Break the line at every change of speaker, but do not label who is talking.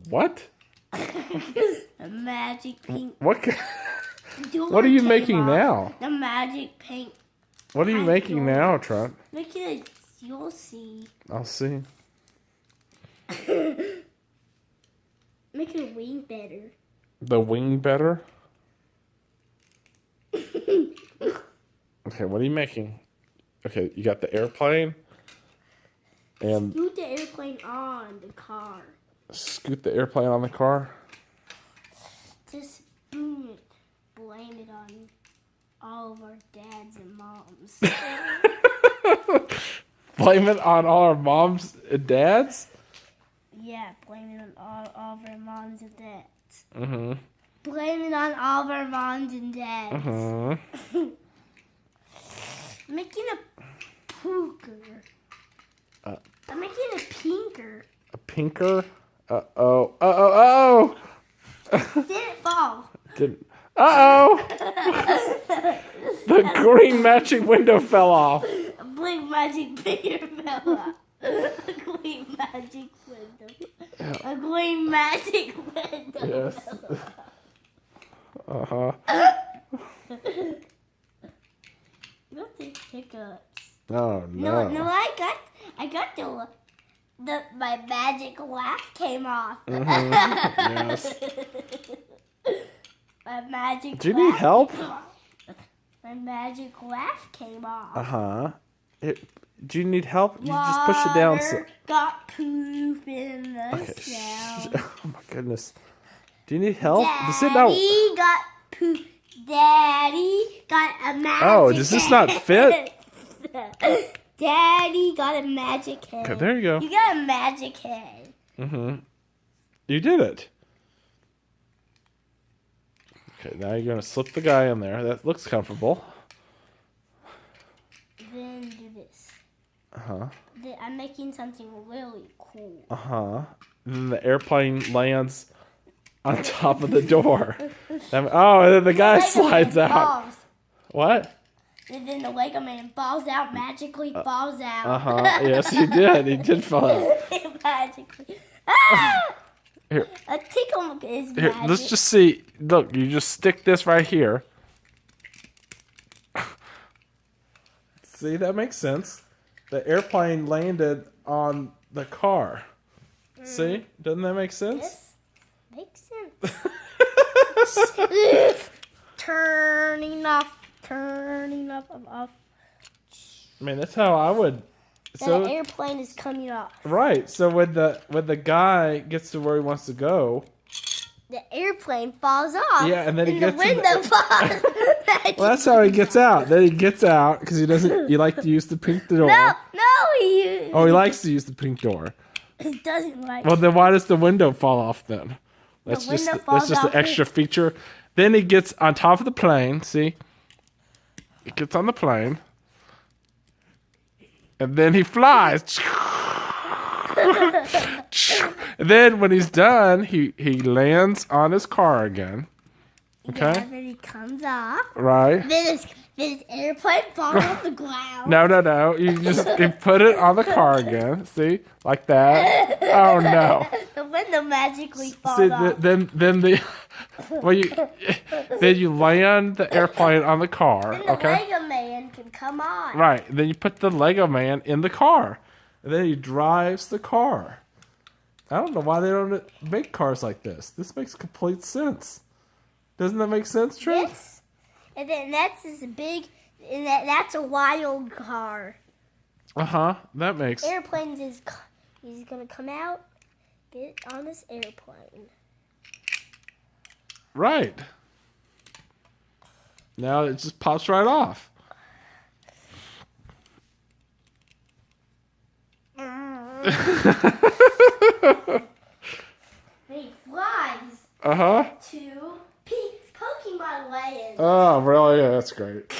What?
The magic pink.
What are you making now?
The magic pink.
What are you making now, Trent?
Making it. You'll see.
I'll see.
Making a wing better.
The wing better? Okay, what are you making? Okay, you got the airplane. And
Scoot the airplane on the car.
Scoot the airplane on the car?
Just boom it. Blame it on all of our dads and moms.
Blame it on all our moms and dads?
Yeah, blame it on all of our moms and dads.
Mm-hmm.
Blame it on all of our moms and dads.
Mm-hmm.
Making a pooker. I'm making a pinker.
A pinker? Uh-oh. Uh-oh.
Didn't fall.
Didn't. Uh-oh. The green matching window fell off.
A blink magic finger fell off. A green magic window. A green magic window.
Yes. Uh-huh.
You have to hiccups.
Oh, no.
No, I got my magic laugh came off.
Mm-hmm. Yes.
My magic
Do you need help?
My magic laugh came off.
Uh-huh. Do you need help? You just push it down.
Water got poop in the
Okay.
cell.
Oh, my goodness. Do you need help? Does it
Daddy got poop. Daddy got a magic
Oh, does this not fit?
Daddy got a magic head.
Okay, there you go.
You got a magic head.
Mm-hmm. You did it. Okay, now you're going to slip the guy in there. That looks comfortable.
Then do this.
Uh-huh.
Then I'm making something really cool.
Uh-huh. And then the airplane lands on top of the door. And then the guy slides out.
Falls.
What?
And then the Lego man falls out, magically falls out.
Uh-huh. Yes, he did. He did fall out.
Magically. Ah!
Here.
A tickle is
Here,
magic.
let's just see. Look, you just stick this right here. See, that makes sense. The airplane landed on the car. See? Doesn't that make sense?
Yes. Makes sense. Turning off. Off.
I mean, that's how I would.
The
So
airplane is coming off.
right. So when the guy gets to where he wants to go,
The airplane falls off.
yeah, and then he
the
gets in
window falls.
well, that's how he gets out. Then he gets out because he doesn't. He likes to use the pink door.
No, he
Oh, he likes to use the pink door.
doesn't like.
Well, then why does the window fall off then? That's
window
just
falls
an
off.
extra feature. Then he gets on top of the plane. See, he gets on the plane, and then he flies. And then when he's done, he lands on his car again. Okay,
Yeah, then he comes off.
right?
Then his airplane falls off the ground.
No. You put it on the car again. See, like that. Oh no.
The window magically falls
See,
off.
then you land the airplane on the car.
Then the
Okay.
Lego man can come on.
Right. Then you put the Lego man in the car, and then he drives the car. I don't know why they don't make cars like this. This makes complete sense. Doesn't that make sense, Trent?
Yes. And then that's this big, and that's a wild car.
That makes.
Airplanes he's gonna come out, get on this airplane.
Right. Now it just pops right off.
He flies
Uh-huh.
to Pokemon Land.
Oh, really? Yeah, that's great.